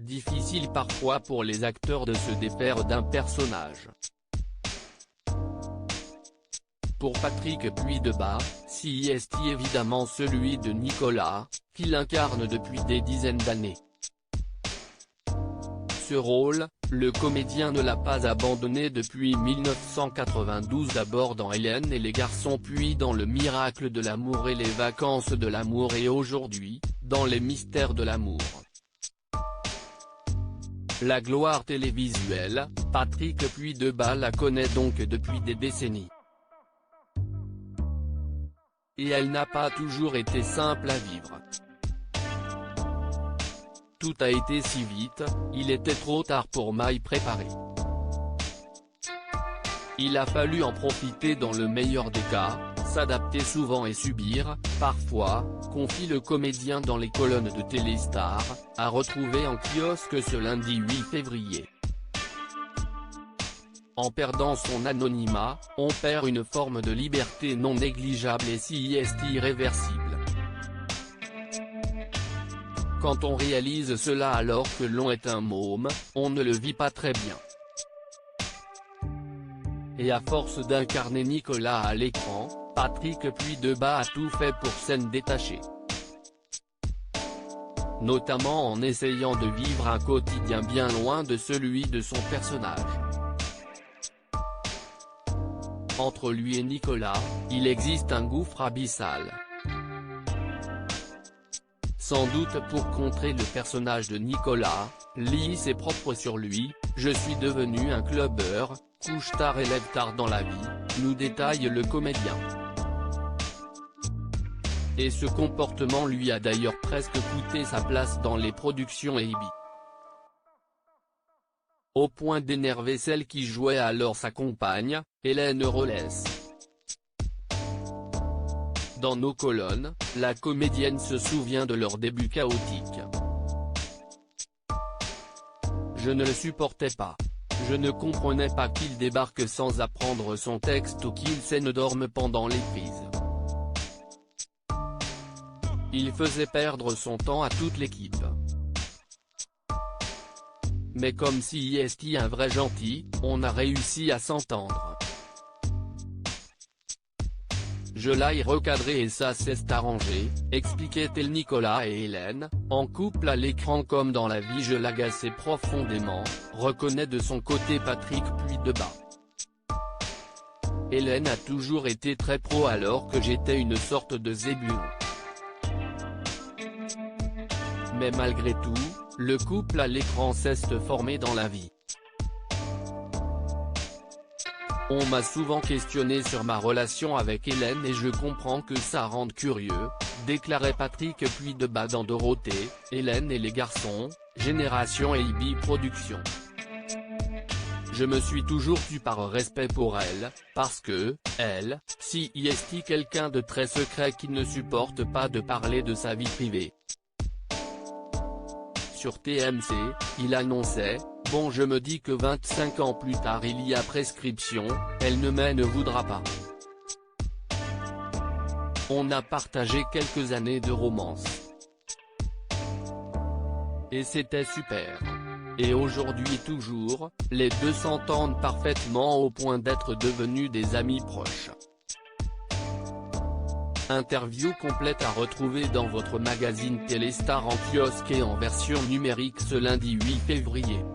difficile parfois pour les acteurs de se défaire d'un personnage. Pour Patrick Puydebas, c'est évidemment celui de Nicolas, qu'il incarne depuis des dizaines d'années. Ce rôle, le comédien ne l'a pas abandonné depuis 1992, d'abord dans Hélène et les garçons, puis dans Le miracle de l'amour et Les vacances de l'amour, et aujourd'hui, dans Les mystères de l'amour. La gloire télévisuelle, Patrick Puydebas la connaît donc depuis des décennies. Et elle n'a pas toujours été simple à vivre. Tout a été si vite, il était trop tard pour m'y préparer. Il a fallu en profiter dans le meilleur des cas, s'adapter souvent et subir, parfois, confie le comédien dans les colonnes de Téléstar, à retrouver en kiosque ce lundi 8 février. En perdant son anonymat, on perd une forme de liberté non négligeable et si irréversible. Quand on réalise cela alors que l'on est un môme, on ne le vit pas très bien. Et à force d'incarner Nicolas à l'écran, Patrick Puydebas a tout fait pour s'en détacher. Notamment en essayant de vivre un quotidien bien loin de celui de son personnage. Entre lui et Nicolas, il existe un gouffre abyssal. Sans doute pour contrer le personnage de Nicolas, lisse et propre sur lui, je suis devenu un clubbeur, couche tard et lève tard dans la vie, nous détaille le comédien. Et ce comportement lui a d'ailleurs presque coûté sa place dans les productions AB. Au point d'énerver celle qui jouait alors sa compagne, Hélène Rollès. Dans nos colonnes, la comédienne se souvient de leur début chaotique. Je ne le supportais pas. Je ne comprenais pas qu'il débarque sans apprendre son texte ou qu'il s'en dorme pendant les prises. Il faisait perdre son temps à toute l'équipe. Mais comme si est un vrai gentil, on a réussi à s'entendre. Je l'ai recadré et ça s'est arrangé, expliquait-elle. Nicolas et Hélène, en couple à l'écran comme dans la vie, je l'agaçais profondément, reconnaît de son côté Patrick Puydebas. Hélène a toujours été très pro alors que j'étais une sorte de zébulon. Mais malgré tout, le couple à l'écran s'est formé dans la vie. On m'a souvent questionné sur ma relation avec Hélène et je comprends que ça rende curieux, déclarait Patrick Puydebas dans Dorothée, Hélène et les garçons, Génération AB Productions. Je me suis toujours tue par respect pour elle, parce que, elle, si est quelqu'un de très secret qui ne supporte pas de parler de sa vie privée. Sur TMC, il annonçait: bon, je me dis que 25 ans plus tard il y a prescription, elle ne voudra pas. On a partagé quelques années de romance. Et c'était super. Et aujourd'hui toujours, les deux s'entendent parfaitement au point d'être devenus des amis proches. Interview complète à retrouver dans votre magazine Téléstar en kiosque et en version numérique ce lundi 8 février.